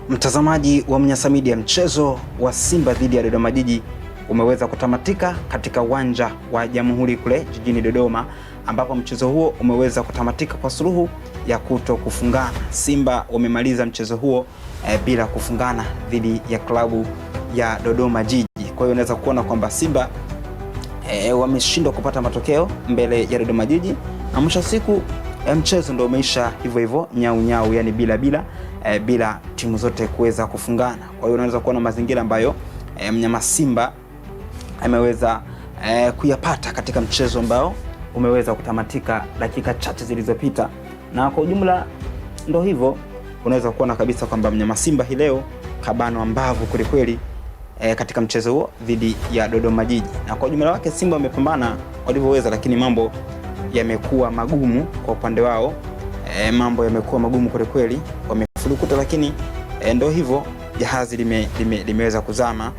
Mtazamaji wa Mnyasa Media, mchezo wa Simba dhidi ya Dodoma Jiji umeweza kutamatika katika uwanja wa Jamhuri kule jijini Dodoma, ambapo mchezo huo umeweza kutamatika kwa suluhu ya kuto kufungana. Simba wamemaliza mchezo huo bila kufungana dhidi ya klabu ya Dodoma Jiji. Kwa hiyo unaweza kuona kwamba Simba wameshindwa kupata matokeo mbele ya Dodoma Jiji, na mwisho siku mchezo ndio umeisha hivyo hivyo nyau, yani bila timu zote kuweza kufungana. Kwa hiyo unaweza kuona mazingira ambayo mnyama Simba ameweza kuyapata katika mchezo ambao umeweza kutamatika dakika chache zilizopita, na kwa ujumla ndio hivyo. Unaweza kuona kabisa kwamba mnyama Simba hii leo kabano ambavu kweli katika mchezo huo dhidi ya Dodoma Jiji, na kwa ujumla wake Simba wamepambana walivyoweza, lakini mambo yamekuwa magumu kwa upande wao. Mambo yamekuwa magumu kweli, wamefurukuta, lakini ndio hivyo, jahazi limeweza kuzama.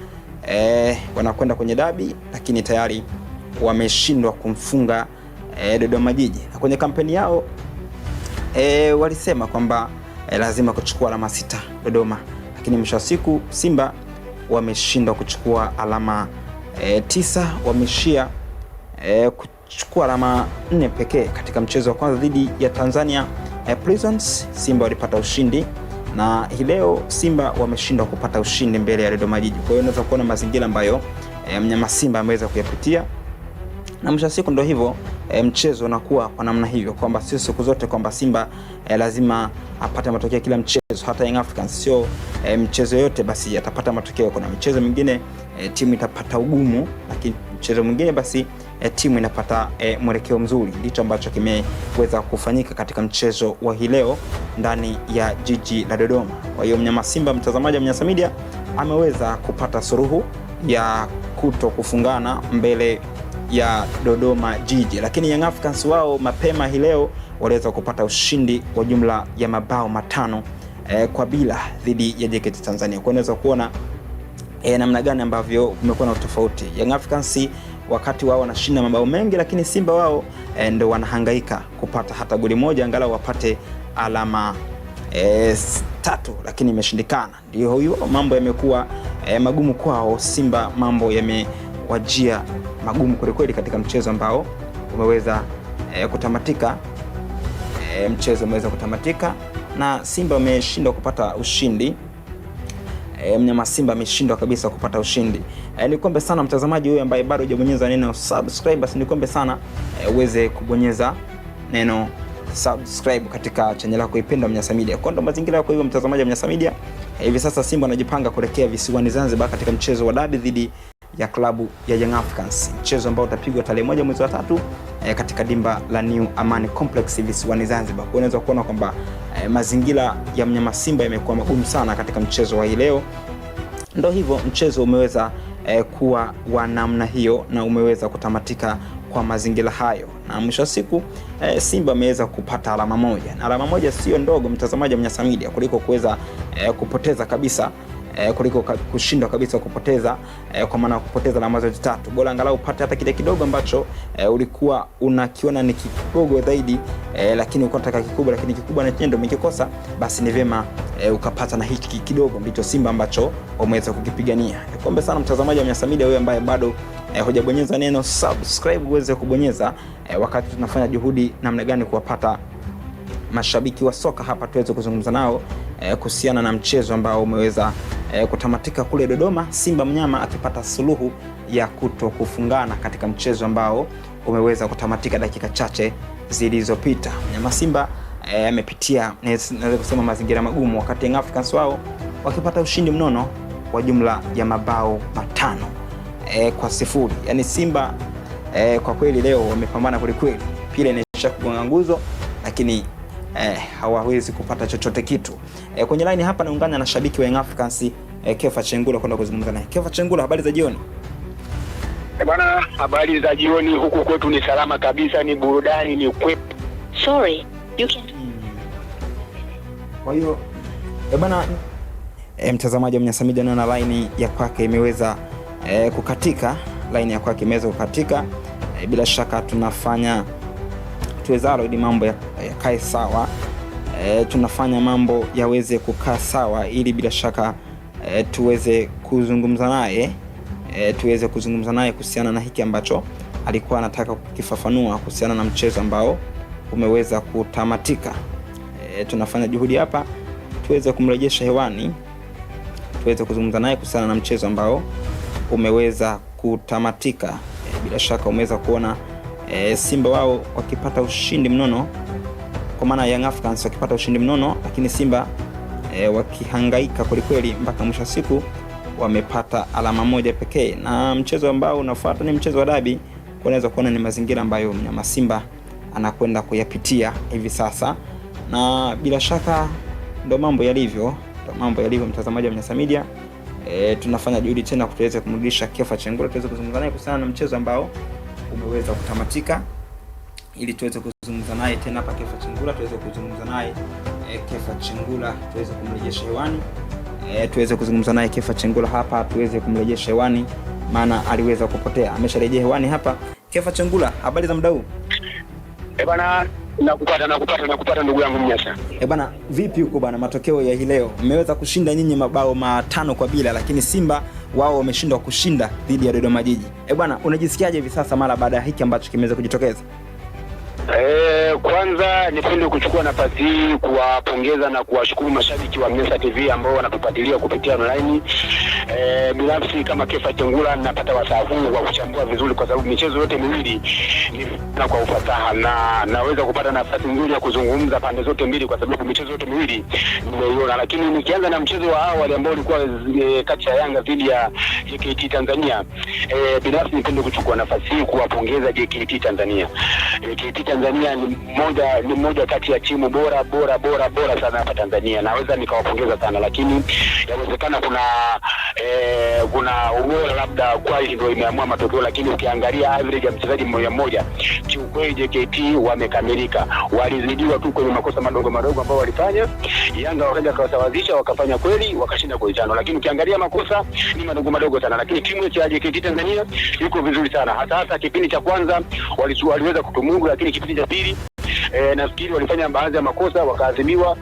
Wanakwenda kwenye dabi, lakini tayari wameshindwa kumfunga Dodoma Jiji, na kwenye kampeni yao walisema kwamba lazima kuchukua alama 6 Dodoma, lakini mwisho wa siku Simba wameshindwa kuchukua alama 9, wameshia kuchukua alama 4 pekee katika mchezo wa kwanza dhidi ya Tanzania Prisons. Simba walipata ushindi, na hii leo Simba wameshindwa kupata ushindi mbele ya Dodoma Jiji. Kwa hiyo unaweza kuona mazingira ambayo mnyama Simba ameweza kuyapitia, na mwisho siku ndio hivyo, mchezo unakuwa kwa namna hivyo, kwamba sio siku zote kwamba Simba lazima apate matokeo kila mchezo. Hata Young Africans sio mchezo yote basi atapata matokeo. Kuna michezo mingine timu itapata ugumu, lakini mchezo mwingine basi timu inapata mwelekeo mzuri. Ndicho ambacho kimeweza kufanyika katika mchezo wa hii leo ndani ya jiji la Dodoma. Kwa hiyo mnyama Simba, mtazamaji wa Mnyasa Media, ameweza kupata suluhu ya kuto kufungana mbele ya Dodoma Jiji, lakini Young Africans wao mapema hii leo waliweza kupata ushindi wa jumla ya mabao 5 kwa bila dhidi ya JKT Tanzania. Kwa unaweza kuona namna gani ambavyo kumekuwa na tofauti. Young Africans wakati wao wanashinda mabao mengi, lakini Simba wao ndio wanahangaika kupata hata goli moja angalau wapate alama 3, lakini imeshindikana. Ndio hiyo, mambo yamekuwa magumu kwao Simba, mambo yamewajia magumu kweli katika mchezo ambao umeweza kutamatika. Mchezo umeweza kutamatika na Simba wameshindwa kupata ushindi. Mnyama Simba ameshindwa kabisa kupata ushindi. Nikombe sana mtazamaji huyu ambaye bado hujabonyeza neno subscribe, basi nikombe sana uweze kubonyeza neno subscribe katika channel yako ipenda Mnyasa Media. Kwa ndo mazingira yako hivyo mtazamaji wa Mnyasa Media. Hivi sasa Simba anajipanga kuelekea visiwani Zanzibar katika mchezo wa dabi dhidi ya klabu ya Young Africans, mchezo ambao utapigwa tarehe 1 mwezi wa 3 katika dimba la New Amani Complex visiwani Zanzibar. Kwa unaweza kuona kwamba mazingira ya mnyama Simba yamekuwa magumu sana katika mchezo wa hii leo. Ndio hivyo, mchezo umeweza kuwa wa namna hiyo na umeweza kutamatika kwa mazingira hayo, na mwisho wa siku Simba ameweza kupata alama 1, na alama 1 sio ndogo mtazamaji wa Mnyasa Media, kuliko kuweza kupoteza kabisa, kuliko kushindwa kabisa kupoteza, kwa maana kupoteza alama zote 3. Bora angalau upate hata kile kidogo ambacho ulikuwa unakiona ni kidogo zaidi, lakini uko unataka kikubwa, lakini kikubwa na ndio umekikosa, basi ni vyema ukapata na hiki kidogo. Ndicho Simba ambacho umeweza kukipigania. Nikombe sana mtazamaji wa Mnyasa Media, wewe ambaye bado hujabonyeza neno subscribe uweze kubonyeza, wakati tunafanya juhudi namna gani kuwapata mashabiki wa soka hapa tuweze kuzungumza nao kuhusiana na mchezo ambao umeweza kutamatika kule Dodoma, Simba mnyama akipata suluhu ya kuto kufungana katika mchezo ambao umeweza kutamatika dakika chache zilizopita. Mnyama Simba amepitia naweza kusema mazingira magumu, wakati Young Africans wao wakipata ushindi mnono wa jumla ya mabao 5 kwa 0. Yani Simba kwa kweli leo wamepambana kweli, pile inaisha kugonga nguzo, lakini hawawezi kupata chochote kitu. Kwenye line hapa naungana na shabiki wa Young Africans Kefa Chengula kwenda kuzungumza naye. Kefa Chengula, habari za jioni? Bwana, habari za jioni. Huku kwetu ni salama kabisa, ni burudani, ni ukwepo. Sorry, you can. Kwa hiyo bwana, mtazamaji wa Mnyasa Media, naona line ya kwake imeweza kukatika. Line ya kwake imeweza kukatika. Bila shaka tunafanya tuwezalo ili mambo yakae sawa. tunafanya mambo yaweze kukaa sawa, ili bila shaka tuweze kuzungumza naye kuhusiana na hiki ambacho alikuwa anataka kukifafanua kuhusiana na mchezo ambao umeweza kutamatika. Tunafanya juhudi hapa tuweze kumrejesha hewani, tuweze kuzungumza naye kuhusiana na mchezo ambao umeweza kutamatika. Bila shaka umeweza kuona Simba wao wakipata ushindi mnono, kwa maana Young Africans wakipata ushindi mnono, lakini Simba wakihangaika kwelikweli mpaka mwisho siku wamepata alama moja pekee. Na mchezo ambao unafuata ni mchezo wa dabi. Unaweza kuona ni mazingira ambayo mnyama Simba anakwenda kuyapitia hivi sasa, na bila shaka ndo mambo yalivyo mtazamaji wa Mnyasa Media. Tunafanya juhudi tena kutuweza kumrudisha Kefa Chengula, tuweze kuzungumza naye kuhusiana na mchezo ambao umeweza kutamatika, ili tuweze kuzungumza naye tena hapa Kefa Chengula, tuweze kuzungumza naye Kefa Chengula, tuweze kumrejesha hewani, tuweze kuzungumza naye Kefa Chengula hapa, tuweze kumrejesha hewani, maana aliweza kupotea. Amesharejea hewani hapa. Kefa Chengula, habari za muda huu? Bana, nakupata ndugu yangu Mnyasa. Bana, vipi huko bana, matokeo ya hii leo? Mmeweza kushinda nyinyi mabao 5-0, lakini Simba wao wameshindwa kushinda dhidi ya Dodoma Jiji. Bana, unajisikiaje hivi sasa mara baada ya hiki ambacho kimeweza kujitokeza? Kwanza nipende kuchukua nafasi hii kuwapongeza na kuwashukuru mashabiki wa Mnyasa TV ambao wanatufuatilia kupitia online. Binafsi kama Kefa Chengula napata wasaa huu wa kuchambua vizuri, kwa sababu michezo yote miwili na kwa ufasaha, na naweza kupata nafasi nzuri ya kuzungumza pande zote mbili, kwa sababu michezo yote miwili nimeiona. Lakini nikianza na mchezo wa awali ambao ulikuwa kati ya Yanga dhidi ya JKT Tanzania, binafsi nipende kuchukua nafasi hii kuwapongeza JKT Tanzania. JKT Tanzania ni moja kati ya timu bora sana hapa Tanzania. Naweza nikawapongeza sana, lakini yawezekana kuna ubora labda quality ndio imeamua matokeo, lakini ukiangalia average ya mchezaji mmoja kiukweli JKT wamekamilika. Walizidiwa tu kwenye makosa madogo ambao walifanya. Yanga wakaja kawasawazisha, wakafanya kweli, wakashinda goli 5. Lakini ukiangalia makosa ni madogo sana, lakini timu ya JKT Tanzania iko vizuri sana. Hata kipindi cha kwanza waliweza kutumudu, lakini kipindi cha pili nafikiri walifanya baadhi ya makosa wakaadhibiwa,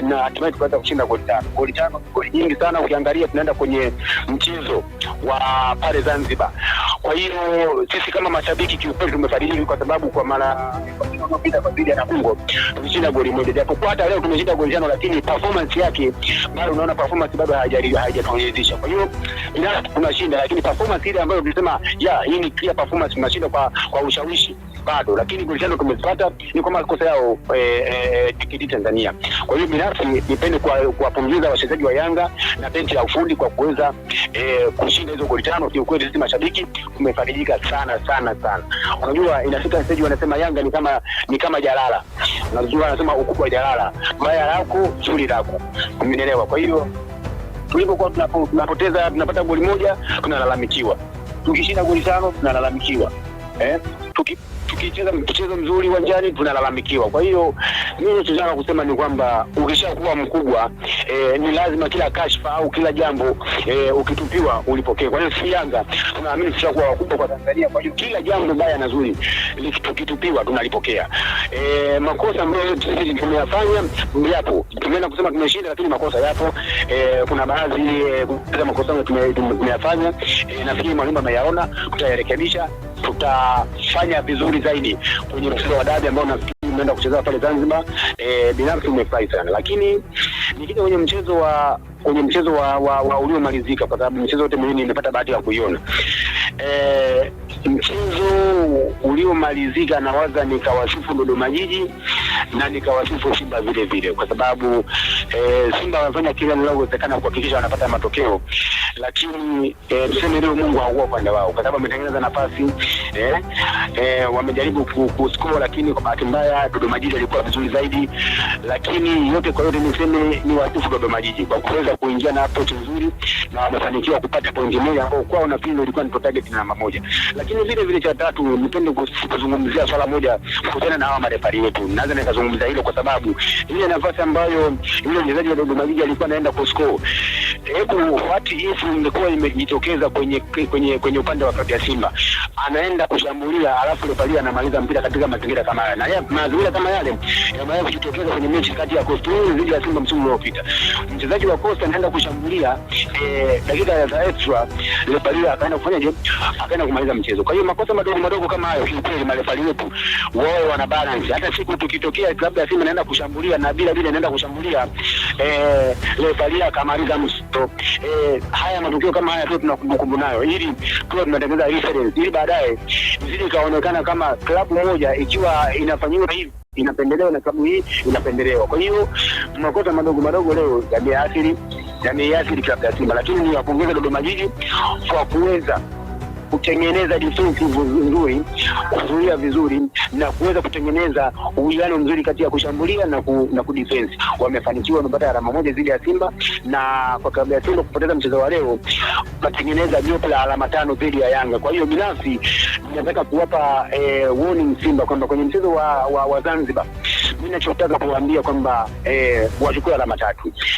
na hatimaye tukaweza kushinda goli 5. Goli nyingi sana. Ukiangalia tunaenda kwenye mchezo wa pale Zanzibar. Kwa hiyo sisi kama mashabiki kiukweli tumefarijika, kwa sababu kwa mara iliyopita kwa dhidi ya Namungo tulishinda goli 1. Japokuwa hata leo tumeshinda goli 5, lakini performance yake bado unaona performance bado haijaturidhisha. Kwa hiyo ila tunashinda, lakini performance ile ambayo tulisema hii ni clear performance, tunashinda kwa ushawishi bado, lakini goli 5 tumezipata ni kwa makosa yao JKT Tanzania. Kwa hiyo binafsi nipende kuwapongeza wachezaji wa Yanga na benchi la ufundi kwa kuweza kushinda hizo goli 5. Kiukweli sisi mashabiki tumefarijika sana. Unajua inafika stage wanasema Yanga ni kama jalala. Unajua wanasema ukubwa wa jalala, baya lako zuri lako. Umeelewa? Kwa hiyo tulipokuwa tunapoteza tunapata goli 1 tunalalamikiwa. Tukishinda goli 5 tunalalamikiwa. Tukicheza mchezo mzuri uwanjani tunalalamikiwa. Kwa hiyo mimi nachotaka kusema ni kwamba ukishakuwa mkubwa ni lazima kila kashfa au kila jambo ukitupiwa ulipokee. Kwa hiyo si Yanga tunaamini tushakuwa wakubwa kwa Tanzania. Kwa hiyo kila jambo baya na zuri likitupiwa tunalipokea. Makosa ambayo sisi tumeyafanya yapo. Tumeenda kusema tumeshinda, lakini makosa yapo. Kuna baadhi ya makosa tumeyafanya. Nafikiri mwalimu ameyaona, tutayarekebisha, tutafanya vizuri zaidi kwenye mchezo wa dabi ambao nafikiri umeenda kucheza pale Zanzibar. Binafsi nimefurahi sana, lakini nikija kwenye mchezo wa uliomalizika, kwa sababu mchezo wote mimi nimepata bahati ya kuiona. Mchezo uliomalizika nawaza nikawasifu Dodoma Jiji na nikawasifu Simba vile, kwa sababu Simba wanafanya kila linalowezekana kuhakikisha wanapata matokeo, lakini tuseme leo Mungu hakuwa upande wao, kwa sababu wametengeneza nafasi, wamejaribu kuscore, lakini kwa bahati mbaya Dodoma Jiji alikuwa vizuri zaidi. Lakini yote kwa yote niseme ni wasifu Dodoma Jiji kwa kuweza kuingia na approach nzuri, na wamefanikiwa kupata pointi moja ambao kwao na pili ilikuwa ni target namba 1. Lakini vile cha tatu nipende kuzungumzia swala moja kuhusiana na hawa marefari wetu. Naweza nikazungumza hilo kwa sababu ile nafasi ambayo yule mchezaji wa Dodoma Jiji alikuwa anaenda kuscore, what if ingekuwa imejitokeza kwenye upande wa klabu ya Simba, anaenda kushambulia, alafu refarii anamaliza mpira katika mazingira kama haya. Na mazingira kama yale yamewahi kujitokeza kwenye mechi kati ya Coastal Union dhidi ya Simba msimu uliopita. Mchezaji wa Coastal anaenda kushambulia dakika za extra, refarii akaenda kufanyaje? Akaenda kumaliza mchezo. Kwa hiyo makosa madogo kama hayo kiukweli marefarii wetu wao wana balance. Hata siku tukitokea klabu ya Simba inaenda kushambulia na bila inaenda kushambulia, refarii akamaliza mchezo. Haya matukio kama haya tu tunakumbukumbu nayo, ili tuwe tunatengeneza reference, ili baadaye zile kaonekana kama klabu moja ikiwa inafanyiwa hivi inapendelewa na klabu hii inapendelewa. Kwa hiyo makosa madogo leo yameathiri klabu ya Simba, lakini ni wapongeza Dodoma Jiji kwa kuweza kutengeneza defense nzuri, kuzuia vizuri na kuweza kutengeneza uwiano mzuri kati ya kushambulia na kudefense. Wamefanikiwa, wamepata alama moja dhidi ya Simba, na kwa klabu ya Simba kupoteza mchezo wa leo kutengeneza jopo la alama 5 dhidi ya Yanga. Kwa hiyo binafsi nataka kuwapa warning Simba kwamba kwenye mchezo wa Zanzibar, mimi ninachotaka kuambia kwamba wachukue alama 3.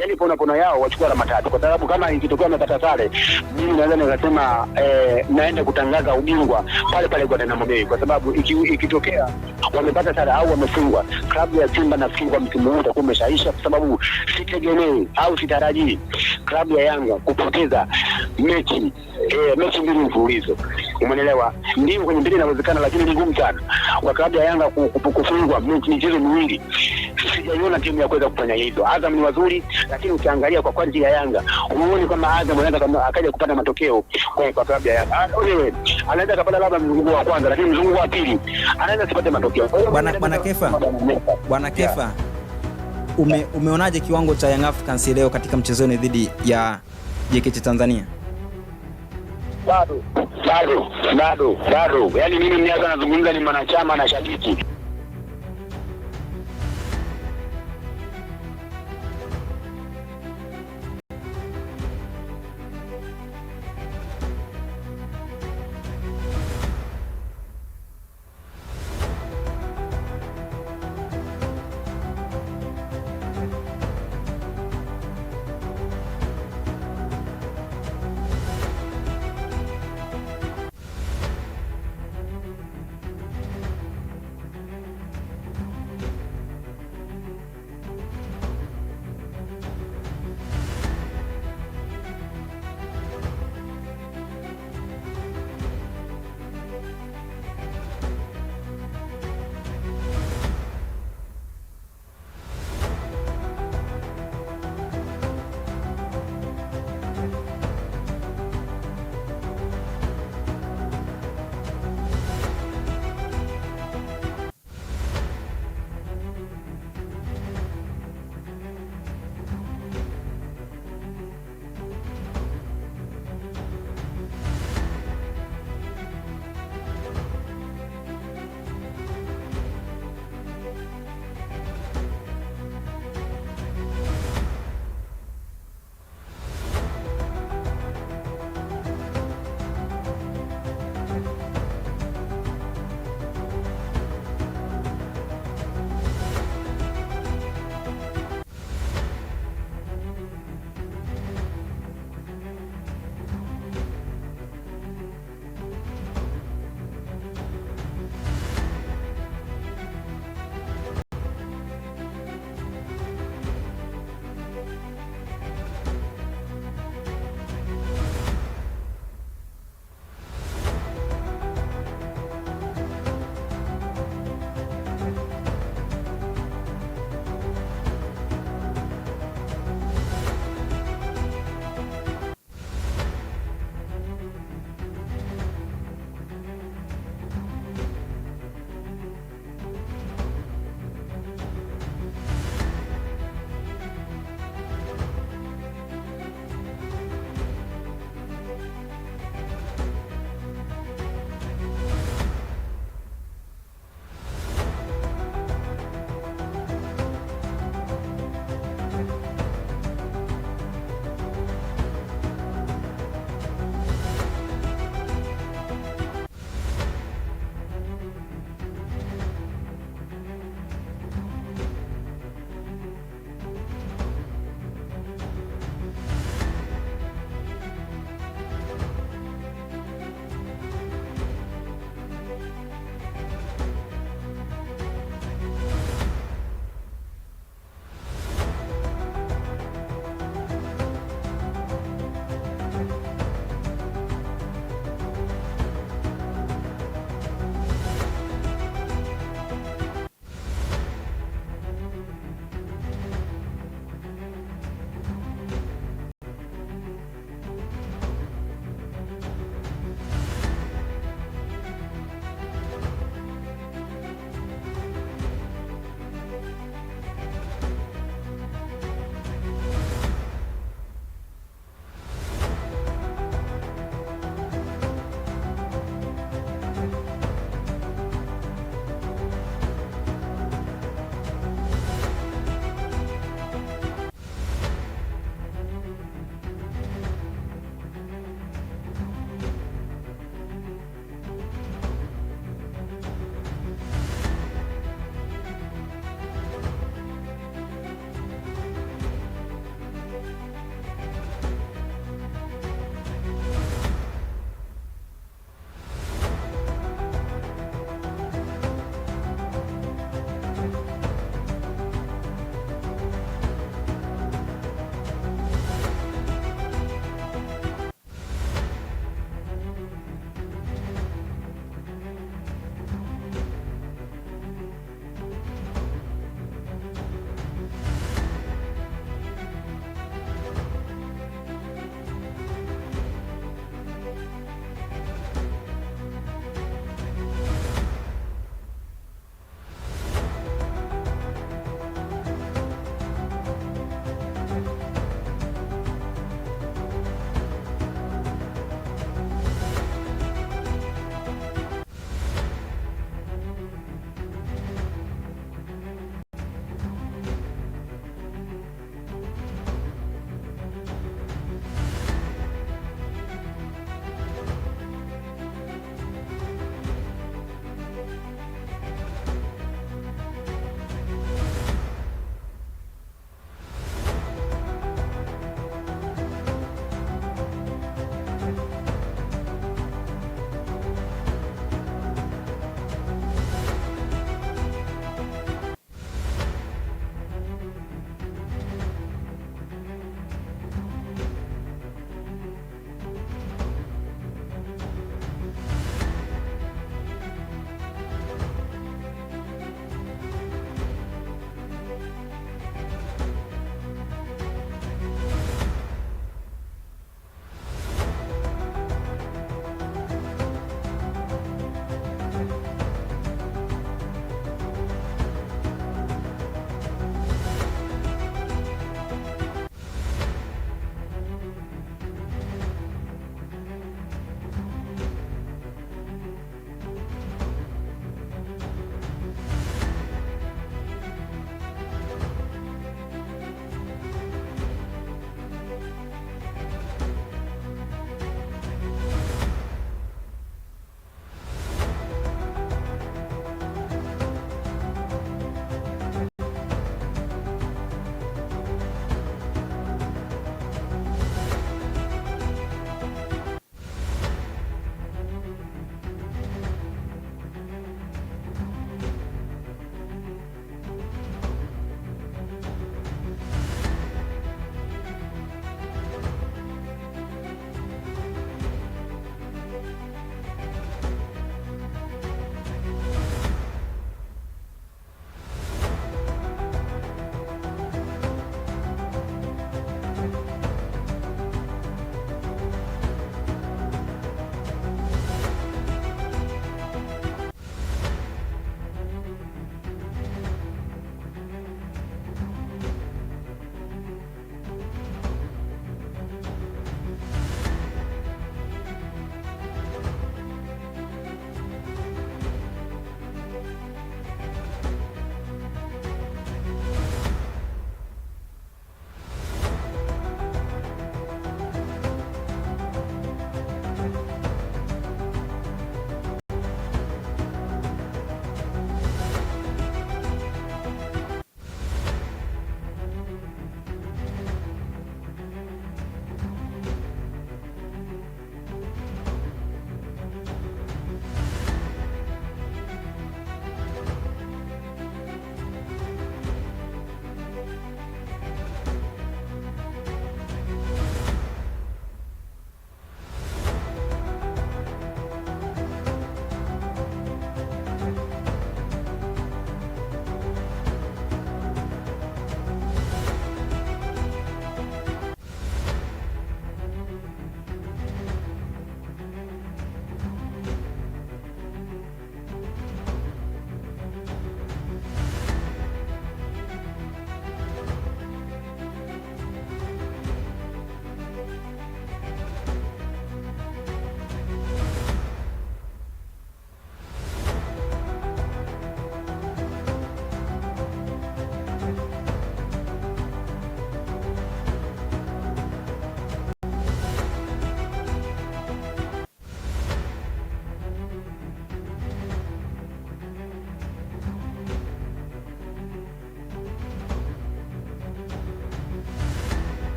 Yaani pona yao wachukue alama 3, kwa sababu kama ikitokea wamepata sare, mimi naweza nikasema naenda kutangaza ubingwa pale kwa Dynamo Bay, kwa sababu ikitokea wamepata sare au wamefungwa, klabu ya Simba nafikiri kwa msimu huu utakuwa umeshaisha, kwa sababu sitegemei au sitarajii klabu ya Yanga kupoteza mechi mbili mfululizo. Umeelewa? Ndio kwenye mpira inawezekana, lakini ni ngumu sana kwa klabu ya Yanga kufungwa michezo miwili. Sijaiona timu ya kuweza kufanya hivyo. Azam ni wazuri, lakini ukiangalia kwa quality ya Yanga unaona kama Azam anaweza akaja kupata matokeo kwa klabu ya Yanga. Anaweza kupata labda mzunguko wa kwanza, lakini mzunguko wa pili anaweza sipate matokeo. Bwana Kefa, umeonaje kiwango cha Young Africans leo katika mchezoni dhidi ya JKT Tanzania? Bado. Yaani mimi nianza nazungumza ni mwanachama na shabiki.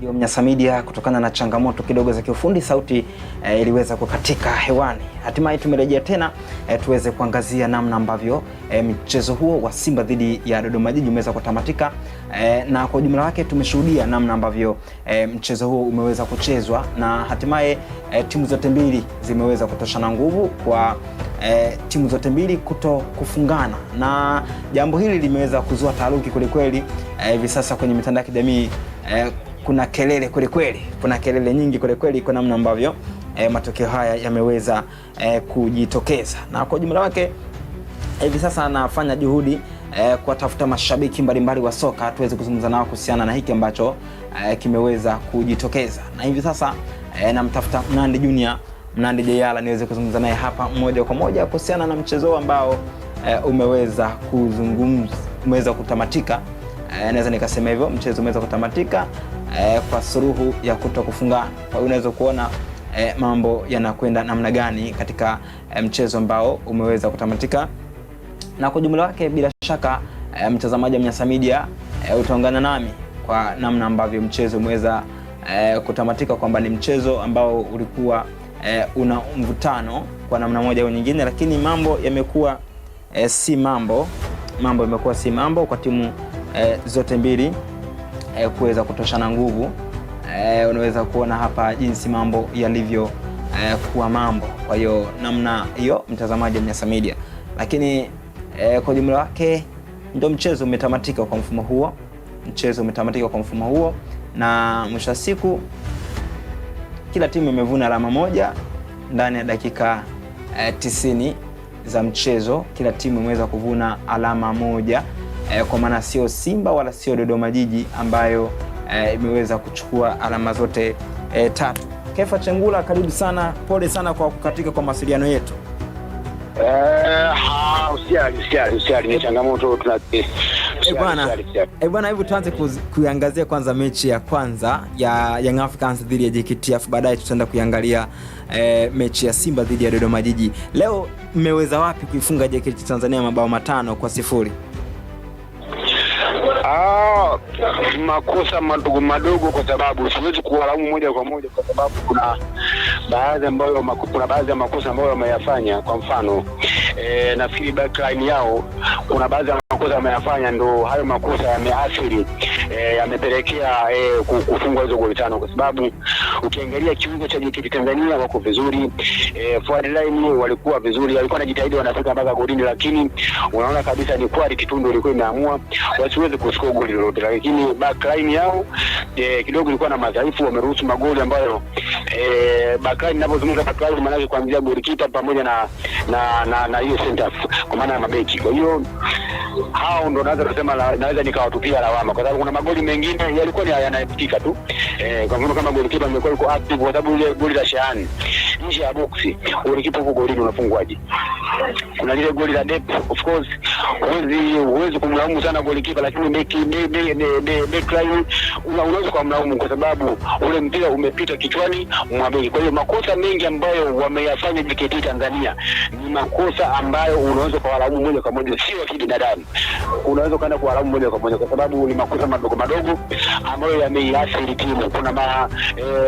Ndio Mnyasa Media, kutokana na changamoto kidogo za kiufundi sauti iliweza kukatika hewani. Hatimaye tumerejea tena tuweze kuangazia namna ambavyo mchezo huo wa Simba dhidi ya Dodoma Jiji umeweza kutamatika, na kwa ujumla wake tumeshuhudia namna ambavyo mchezo huo umeweza kuchezwa, na hatimaye timu zote mbili zimeweza kutoshana nguvu kwa timu zote mbili kuto kufungana, na jambo hili limeweza kuzua taharuki kweli. Hivi sasa kwenye mitandao ya kijamii kuna kelele kweli, kuna kelele nyingi kweli kwa namna ambavyo matokeo haya yameweza kujitokeza, na kwa jumla wake hivi sasa anafanya juhudi kuwatafuta mashabiki mbalimbali wa soka tuweze kuzungumza nao kuhusiana na hiki ambacho kimeweza kujitokeza, na hivi sasa namtafuta Mnandi Junior, Mnandi Jayala, niweze kuzungumza naye hapa moja kwa moja kuhusiana na mchezo ambao umeweza kutamatika. Naweza nikasema hivyo, mchezo umeweza kutamatika kwa suluhu ya kutokufungana. Kwa hiyo unaweza kuona mambo yanakwenda namna gani katika mchezo ambao umeweza kutamatika, na kwa jumla wake bila shaka mtazamaji wa Mnyasa Media utaungana nami kwa namna ambavyo mchezo umeweza kutamatika, kwamba ni mchezo ambao ulikuwa una mvutano kwa namna moja au nyingine, lakini mambo yamekuwa si mambo kwa timu zote mbili kuweza kutoshana nguvu. Unaweza kuona hapa jinsi mambo yalivyo kuwa mambo. Kwa hiyo namna hiyo mtazamaji wa Mnyasa Media, lakini kwa jumla wake ndio mchezo umetamatika kwa mfumo huo, na mwisho wa siku kila timu imevuna alama moja ndani ya dakika 90 za mchezo. Kila timu imeweza kuvuna alama moja, kwa maana sio Simba wala sio Dodoma Jiji ambayo imeweza kuchukua alama zote tatu. Kefa Chengula, karibu sana, pole sana kwa kukatika kwa mawasiliano yetu. Usiali ni changamoto bwana. Hebu tuanze kuiangazia kwanza mechi ya kwanza ya Young Africans dhidi ya JKT, baadaye tutaenda kuiangalia mechi ya Simba dhidi ya Dodoma Jiji. Leo mmeweza wapi kuifunga JKT Tanzania mabao 5-0? Makosa madogo, kwa sababu siwezi kuwalaumu moja kwa moja, kwa sababu kuna baadhi ya makosa ambayo wameyafanya. Kwa mfano nafikiri backline yao kuna baadhi ya makosa wameyafanya, ndo hayo makosa yameathiri, yamepelekea kufungwa hizo goli 5, kwa sababu ukiangalia kiungo cha JKT Tanzania wako vizuri, forward line walikuwa vizuri, walikuwa wanajitahidi, wanafika mpaka golini, lakini unaona kabisa ni quality tu ndio ilikuwa imeamua wasiweze kuscore goli lolote. Lakini backline yao kidogo ilikuwa na madhaifu, wameruhusu magoli ambayo backline, ninapozungumza backline maana yake kuanzia goalkeeper pamoja na hiyo center kwa maana ya mabeki. Kwa hiyo hao ndo naweza nikawatupia lawama, kwa sababu kuna magoli mengine yalikuwa ni yanapitika tu. Kwa mfano kama goalkeeper amekuwa yuko active, kwa sababu ile goli la Shahani nje ya boxi, goalkeeper huko golini unafungwaje? Kuna ile goli la Dep, of course huwezi kumlaumu sana goalkeeper, lakini backline unaweza kumlaumu kwa sababu ule mpira umepita kichwani mwa beki. Kwa hiyo makosa mengi ambayo wameyafanya JKT Tanzania ni makosa ambayo unaweza kuwalaumu moja kwa moja, sio kibinadamu. Unaweza kwenda kuwalaumu moja kwa moja kwa sababu ni makosa madogo ambayo yameiathiri timu. Kuna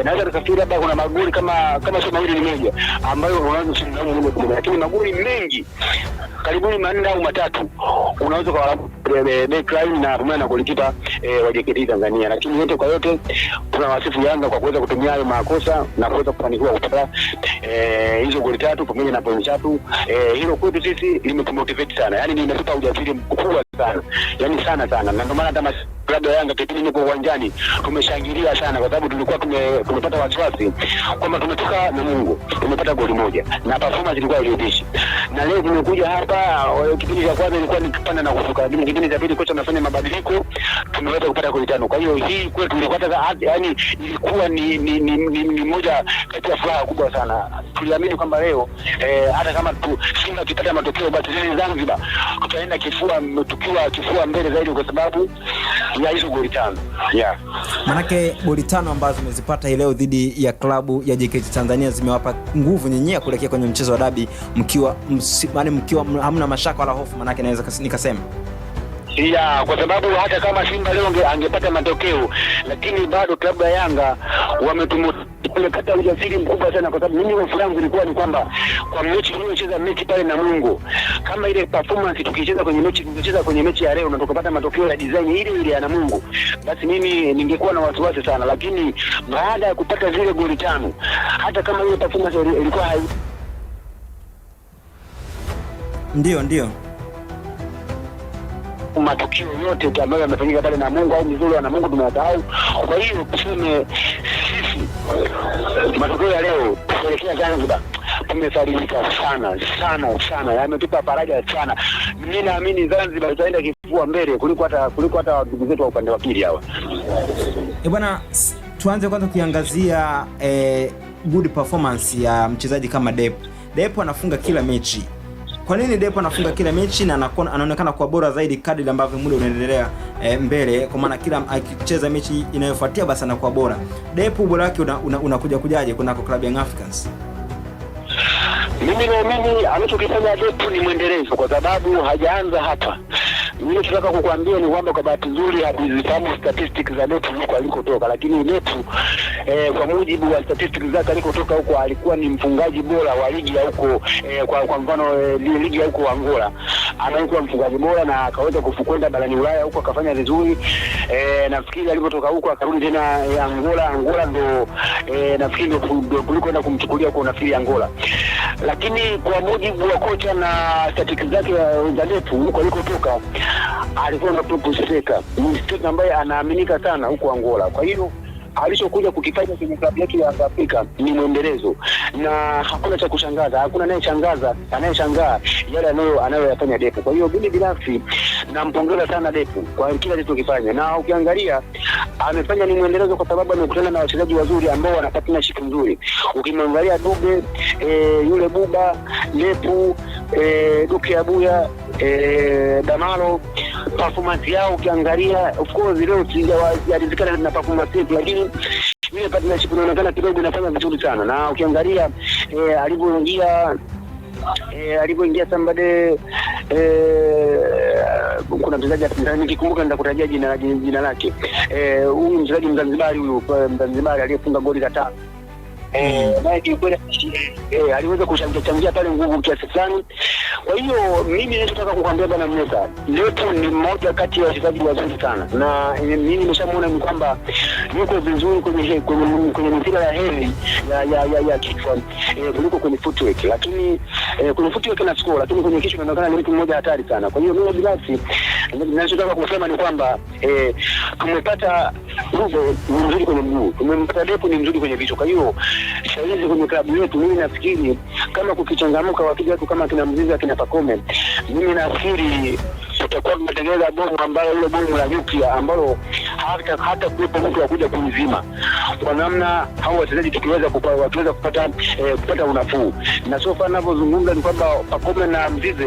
naweza kufikiri labda kuna magoli kama sio mawili ni moja ambayo unaweza kusilaumu moja kwa moja, lakini magoli mengi karibuni 4 au 3 unaweza kuwalaumu backline na pamoja na goalkeeper wa JKT Tanzania. Lakini yote kwa yote tunawasifu Yanga kwa kuweza kutumia hayo makosa na kuweza kufanikiwa kupata hizo goli 3 pamoja na point 3. Hilo kwetu sisi limetumotivate sana, yani limetupa ujasiri mkubwa sana, yani sana, na ndio maana hata klabu ya Yanga kipindi niko uwanjani tumeshangilia sana, kwa sababu tulikuwa tumepata wasiwasi kwamba tumetoka na Mungu, tumepata goli moja na performance ilikuwa iliyotishi, na leo tumekuja hapa. Kipindi cha kwanza ilikuwa nikipanda na kushuka, lakini kipindi cha pili kocha amefanya mabadiliko, tumeweza kupata goli 5. Kwa hiyo hii kwetu ilikuwa yani ilikuwa ni moja kati ya furaha kubwa sana. Tuliamini kwamba leo hata kama Simba kipata matokeo, basi sisi Zanzibar tutaenda kifua mbele zaidi, kwa sababu ya hizo goli 5. Manake goli 5 ambazo umezipata leo dhidi ya klabu ya JKT Tanzania zimewapa nguvu nyenyea kuelekea kwenye mchezo wa dabi, mkiwa hamna mashaka wala hofu, manake naweza nikasema. Ya, kwa sababu hata kama Simba leo angepata matokeo, lakini bado klabu ya Yanga wamekata ujasiri mkubwa sana, kwa sababu mimi hofu yangu ilikuwa ni kwamba kwa mechi tuliocheza mechi pale Namungo, kama ile performance tukicheza kwenye mechi ya leo na tukapata matokeo ya design ile ya Namungo, basi mimi ningekuwa na wasiwasi sana. Lakini baada ya kupata zile goli 5, hata kama ile performance ilikuwa ndio matukio yote ambayo yamefanyika pale Namungo au mzuri wa Namungo tumeyasahau. Kwa hiyo tuseme sisi matokeo ya leo kuelekea Zanzibar tumefarijika sana, yametupa faraja sana. Mimi naamini Zanzibar itaenda kifua mbele kuliko hata ndugu zetu wa upande wa pili hawa. Bwana, tuanze kwanza kuiangazia good performance ya mchezaji kama Depo anafunga kila mechi. Kwa nini Depo anafunga kila mechi na anaonekana kuwa bora zaidi kadri ambavyo muda unaendelea mbele, kwa maana kila akicheza mechi inayofuatia basi anakuwa bora? Depo bora wake unakuja kujaje kunako Club Young Africans? Mimi naamini anachokifanya Depo ni mwendelezo, kwa sababu hajaanza hapa. Mimi nataka kukuambia ni kwamba kwa bahati nzuri hatuzifahamu statistics za Depo huko alikotoka, lakini Depo kwa mujibu wa statistics zake alikotoka huko alikuwa ni mfungaji bora wa ligi ya huko, kwa mfano ligi ya huko Angola. Anaikuwa mfungaji bora na akaweza kufukwenda barani Ulaya huko akafanya vizuri. Nafikiri alipotoka huko akarudi tena Angola ndo nafikiri ndo kulikwenda kumchukulia kwa nafikiri Angola. Lakini kwa mujibu wa kocha na statistics zake za Depo huko alikotoka alikuwa na top striker ambaye anaaminika sana huko Angola. Kwa hiyo alichokuja kukifanya kwenye klabu yake ya Afrika ni mwendelezo, na hakuna cha kushangaza, hakuna anayeshangaa yale anayoyafanya Depo. Kwa hiyo mimi binafsi nampongeza sana Depo kwa kila alichokifanya, na ukiangalia amefanya ni mwendelezo kwa sababu amekutana na wachezaji wazuri ambao wana partnership nzuri. Ukimwangalia Dube, yule Buba, Depo, Duke Abuya, Damalo, performance yao ukiangalia, of course leo sijalizikana na performance yetu, lakini ile partnership inaonekana kidogo inafanya vizuri sana. Na ukiangalia alipoingia somebody kuna mchezaji nikikumbuka nitakutajia jina lake, huyu mchezaji Mzanzibari aliyefunga goli za 5. Naye kikweli aliweza kuchangia pale nguvu kiasi fulani. Kwa hiyo mimi nataka kukwambia bwana Mneta, Depo ni mmoja kati ya wachezaji wazuri sana, na mimi nimeshamuona ni kwamba yuko vizuri kwenye mpira ya heli ya kichwa kuliko kwenye footwork, lakini kwenye footwork na score, lakini kwenye kichwa inaonekana ni mtu mmoja hatari sana. Kwa hiyo mimi binafsi ninachotaka kusema ni kwamba tumepata Rugo ni mzuri kwenye mguu, tumempata Depo ni mzuri kwenye vichwa. Kwa hiyo saizi kwenye klabu yetu mimi nafikiri kama kukichangamka wakija watu kama kina Mzizi kina Pakome, mimi nafikiri tutakuwa tumetengeneza bomu ambayo ile bomu la nyuklia ambalo hata kuwepo mtu wa kuja kunizima, kwa namna hao wachezaji tukiweza kupata unafuu. Na sofa ninavyozungumza ni kwamba Pakome na Mzizi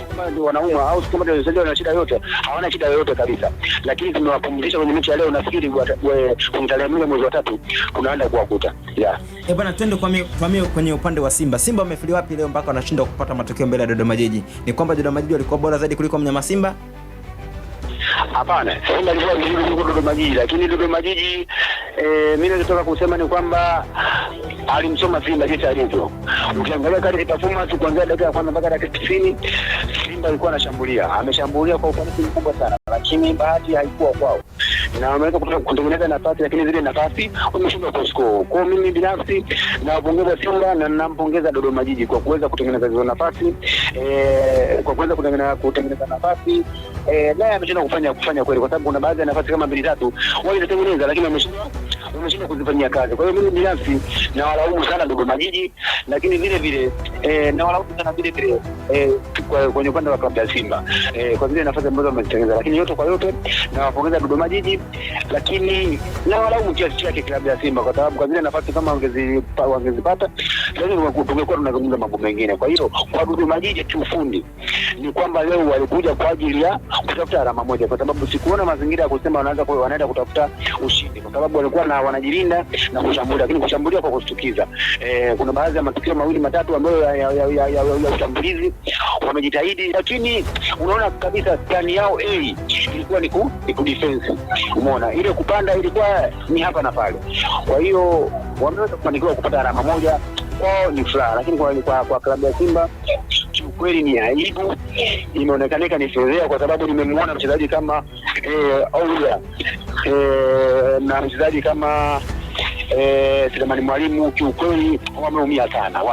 kama ndio wanauma au kama ndio wachezaji wana shida yote, hawana shida yoyote kabisa, lakini tumewapumzisha kwenye mechi ya leo. Nafikiri kwenye tarehe 1 mwezi wa 3 tunaenda kuwakuta. Bwana, twende kwa kwenye upande wa Simba. Simba wamefeli wapi leo mpaka wanashindwa kupata matokeo mbele ya Dodoma Jiji? Ni kwamba Dodoma Jiji walikuwa bora zaidi kuliko mnyama Simba? Hapana, Simba ilikuwa vizuri kuliko Dodoma Jiji, lakini Dodoma Jiji mimi nataka kusema ni kwamba alimsoma Simba jinsi alivyo. Ukiangalia kadi performance kuanzia dakika ya kwanza mpaka dakika 90, Simba alikuwa ameshambulia kwa ufanisi mkubwa sana, lakini bahati haikuwa kwao, na wameweza kutengeneza nafasi, lakini zile nafasi wameshindwa kuscore. Kwa mimi binafsi nawapongeza Simba na ninampongeza Dodoma Jiji kwa kuweza kutengeneza hizo nafasi, kwa kuweza kutengeneza nafasi, naye ameshindwa kufanya kweli, kwa sababu kuna baadhi ya nafasi kama 2-3 walitengeneza, lakini wameshindwa kuzifanyia kazi. Kwa hiyo mimi binafsi nawalaumu sana Dodoma Jiji, lakini vile nawalaumu sana vile kwenye upande wa klabu ya Simba kwa zile nafasi ambazo wamezitengeneza, lakini yote kwa yote nawapongeza Dodoma Jiji, lakini nawalaumu kiasi chake klabu ya Simba, kwa sababu kwa zile nafasi kama wangezipata lazima tungekuwa tunazungumza mambo mengine. Kwa hiyo kwa Dodoma Jiji kiufundi ni kwamba leo walikuja kwa ajili ya kutafuta alama moja, kwa sababu sikuona mazingira ya kusema wanaenda kutafuta ushindi, kwa sababu walikuwa wanajilinda na kushambulia, lakini kushambulia kwa kushtukiza. Kuna baadhi ya matukio 2-3 ambayo ya ushambulizi, wamejitahidi, lakini unaona kabisa plani yao ilikuwa ni ku defense. Umeona ile kupanda ilikuwa ni hapa na pale. Kwa hiyo wameweza kufanikiwa kupata alama moja, kwao ni furaha, lakini kwa klabu ya Simba kiukweli ni aibu, imeonekanika ni fedheha, kwa sababu nimemwona mchezaji kama Aulia na mchezaji kama Selemani Mwalimu, kiukweli wameumia sana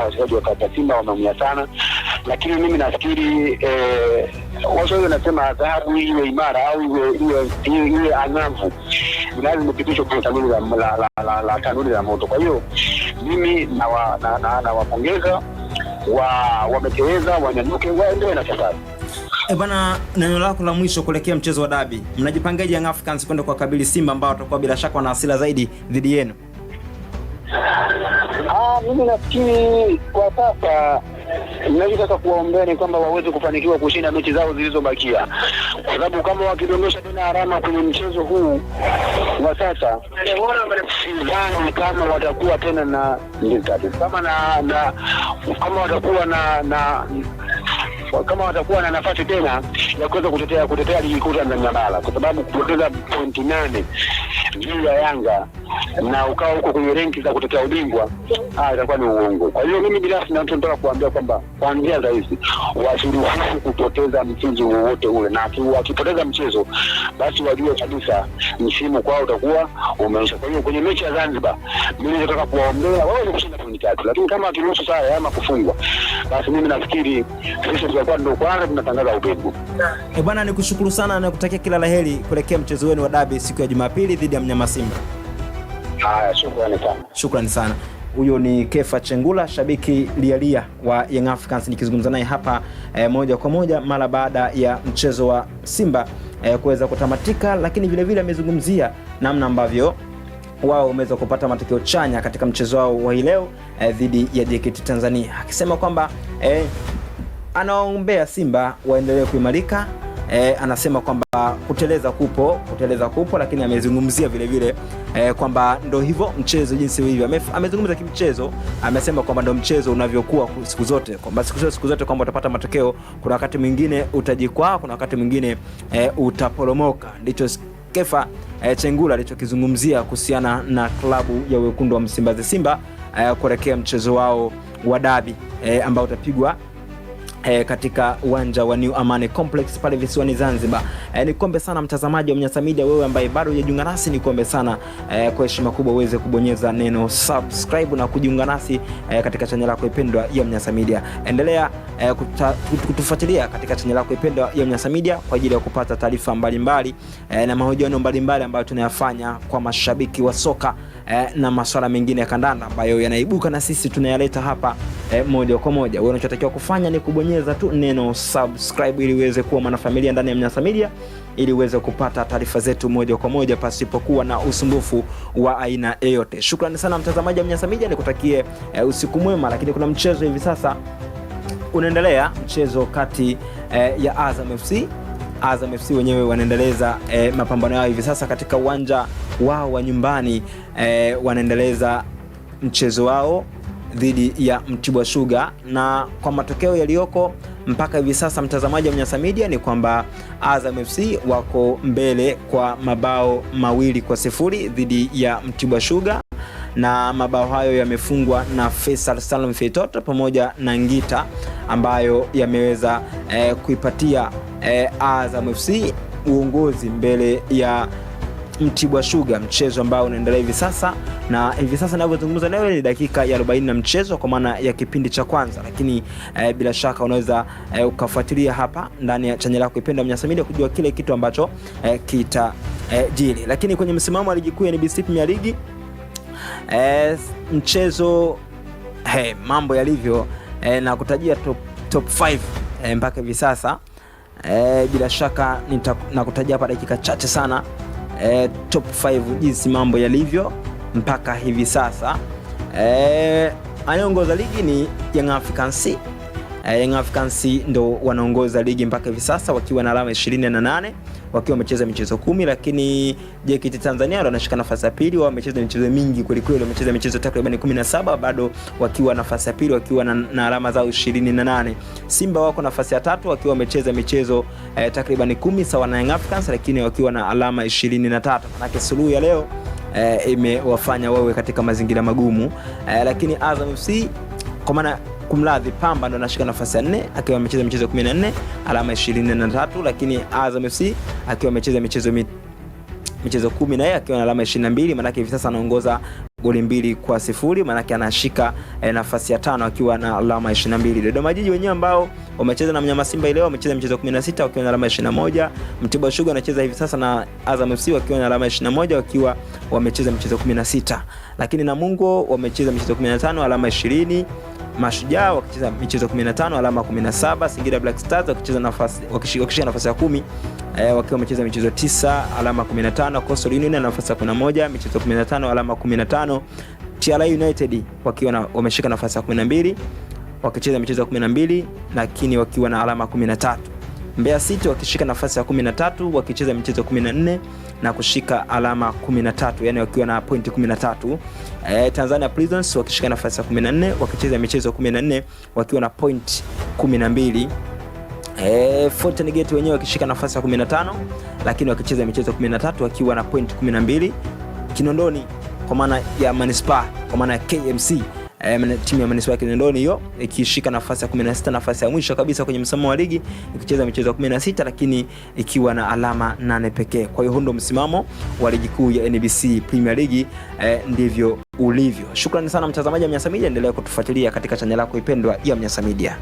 wachezaji wa klabu ya Simba wameumia sana. Lakini mimi nafikiri Waswahili wanasema dhahabu iwe imara au iwe angavu lazima ipitishwe kwenye tanuri la moto. Kwa hiyo mimi nawapongeza wameteweza, wanyanyuke, waendelee na safari. Bana, neno lako la mwisho kuelekea mchezo wa dabi, mnajipangaje Young Africans kwenda kwa kabili Simba ambao watakuwa bila shaka wana hasira zaidi dhidi yenu? Mimi nafikiri kwa sasa ninataka kuwaombeni kwamba waweze kufanikiwa kushinda mechi zao zilizobakia, kwa sababu kama wakidondosha tena alama kwenye mchezo huu wa sasa, sidhani kama watakuwa tena na kama watakuwa na nafasi tena ya kuweza kutetea ligi kuu Tanzania bara, kwa sababu kupoteza pointi 8 juu ya Yanga na ukao huko kwenye renki za kutetea ubingwa itakuwa ni uongo. Kwa hiyo mimi binafsi nataka kuambia kwamba kwa njia rahisi wasiruhusu kupoteza mchezo wowote ule, na wakipoteza mchezo basi wajue kabisa msimu kwao utakuwa umeisha. Kwa hiyo kwenye mechi ya Zanzibar mimi nataka kuwaombea wao ni kushinda pointi 3, lakini kama wakiruhusu sare ama kufungwa, basi mimi nafikiri sisi tutakuwa ndio kwanza tunatangaza ubingwa. Bwana, nikushukuru sana na kutakia kila laheri kuelekea mchezo wenu wa dabi siku ya Jumapili dhidi ya mnyama Simba. Haya, shukrani sana. Huyo ni Kefa Chengula, shabiki lialia wa Young Africans, nikizungumza naye hapa moja kwa moja mara baada ya mchezo wa Simba kuweza kutamatika, lakini vile vile amezungumzia namna ambavyo wao wameweza kupata matokeo chanya katika mchezo wao wa leo dhidi ya JKT Tanzania, akisema kwamba anawaombea Simba waendelee kuimarika. Anasema kwamba kuteleza kupo, lakini amezungumzia vile vile kwamba ndio hivyo mchezo jinsi ulivyo. Amezungumza kimchezo, amesema kwamba ndio mchezo unavyokuwa siku zote, kwamba siku zote kwamba utapata matokeo, kuna wakati mwingine utajikwaa, kuna wakati mwingine utaporomoka. Ndicho Kefa Chengula alichokizungumzia kuhusiana na klabu ya wekundu wa Msimbazi Simba kuelekea mchezo wao wa dabi ambao utapigwa katika uwanja wa New Amani Complex pale visiwani Zanzibar. Nikombe sana mtazamaji wa Mnyasa Media, wewe ambaye bado hujajiunga nasi, nikombe sana kwa heshima kubwa uweze kubonyeza neno subscribe na kujiunga nasi katika channel yako ipendwa ya Mnyasa Media. Endelea kutufuatilia katika channel yako ipendwa ya Mnyasa Media kwa ajili ya kupata taarifa mbalimbali na mahojiano mbalimbali ambayo tunayafanya kwa mashabiki wa soka na masuala mengine ya kandanda ambayo yanaibuka na sisi tunayaleta hapa moja kwa moja. Wewe unachotakiwa kufanya ni kubonyeza tu neno subscribe ili uweze kuwa mwanafamilia ndani ya Mnyasa Media, ili uweze kupata taarifa zetu moja kwa moja pasipokuwa na usumbufu wa aina yoyote. Shukrani sana mtazamaji wa Mnyasa Media, nikutakie usiku mwema. Lakini kuna mchezo hivi sasa unaendelea, mchezo kati ya Azam FC wenyewe wanaendeleza mapambano yao hivi sasa katika uwanja wao wa nyumbani, wanaendeleza mchezo wao dhidi ya Mtibwa Sugar, na kwa matokeo yaliyoko mpaka hivi sasa mtazamaji wa Mnyasa Media ni kwamba Azam FC wako mbele kwa mabao 2-0 dhidi ya Mtibwa Sugar, na mabao hayo yamefungwa na Faisal Salum Feitoto pamoja na Ngita, ambayo yameweza kuipatia Azam FC uongozi mbele ya Mtibwa Sugar, mchezo ambao unaendelea hivi sasa. Na hivi sasa ninavyozungumza leo ni dakika ya 40 na mchezo kwa maana ya kipindi cha kwanza, lakini bila shaka unaweza ukafuatilia hapa ndani ya channel yako ipendwa Mnyasa Media kujua kile kitu ambacho kitajiri. Lakini kwenye msimamo wa ligi kuu ya NBC Premier League mchezo mambo yalivyo na kutajia top 5 mpaka hivi sasa, bila shaka nakutajia hapa dakika chache sana top 5 jinsi mambo yalivyo mpaka hivi sasa. Anaongoza ligi ni Young Africans. Young Africans ndo wanaongoza ligi mpaka hivi sasa wakiwa na alama 28, wakiwa wamecheza michezo 10, lakini JKT Tanzania wanashika nafasi ya pili, wao wamecheza michezo mingi kweli kweli, wamecheza michezo takriban 17 bado wakiwa nafasi ya pili wakiwa na alama zao 28. Simba wako nafasi ya tatu wakiwa wamecheza michezo takriban 10 sawa na Young Africans, lakini wakiwa na alama 23. Manake suluhu ya leo imewafanya wawe katika mazingira magumu, lakini Azam FC kwa maana kumradhi, Pamba ndo anashika nafasi ya 4 akiwa amecheza michezo 14 alama 23, lakini Azam FC akiwa amecheza michezo 10 na yeye akiwa na alama 22, maana hivi sasa anaongoza goli 2-0, maana anashika nafasi ya 5 akiwa na alama 22. Dodoma Jiji wenyewe ambao wamecheza na Mnyama Simba leo wamecheza michezo 16 wakiwa na alama 21. Mtibwa Sugar anacheza hivi sasa na Azam FC wakiwa na alama 21 wakiwa wamecheza michezo 16, lakini Namungo wamecheza michezo 15 alama 20. Mashujaa wakicheza michezo 15 alama 17. Singida Black Stars wakishika nafasi ya 10 wakiwa wamecheza michezo 9 alama 15. Coastal Union na nafasi ya 11 michezo 15 alama 15. TRA United wakiwa wameshika nafasi ya 12 wakicheza michezo 12 lakini wakiwa na alama 13. Mbeya City wakishika nafasi ya 13 wakicheza michezo 14 na kushika alama 13, yani wakiwa na pointi 13. Tanzania Prisons wakishika nafasi ya 14 wakicheza michezo 14 wakiwa na point 12. Fountain Gate wenyewe wakishika nafasi ya 15 lakini wakicheza michezo 13 wakiwa na point 12. Kinondoni kwa maana ya Manispaa kwa maana ya KMC, timu ya Manispaa Kinondoni hiyo ikishika nafasi ya 16, nafasi ya mwisho kabisa kwenye msimamo wa ligi ikicheza michezo 16 lakini ikiwa na alama 8 pekee. Kwa hiyo ndo msimamo wa ligi kuu ya NBC Premier League, ndivyo ulivyo. Shukrani sana mtazamaji wa Mnyasa Media, endelea kutufuatilia katika channel yako ipendwa ya Mnyasa Media.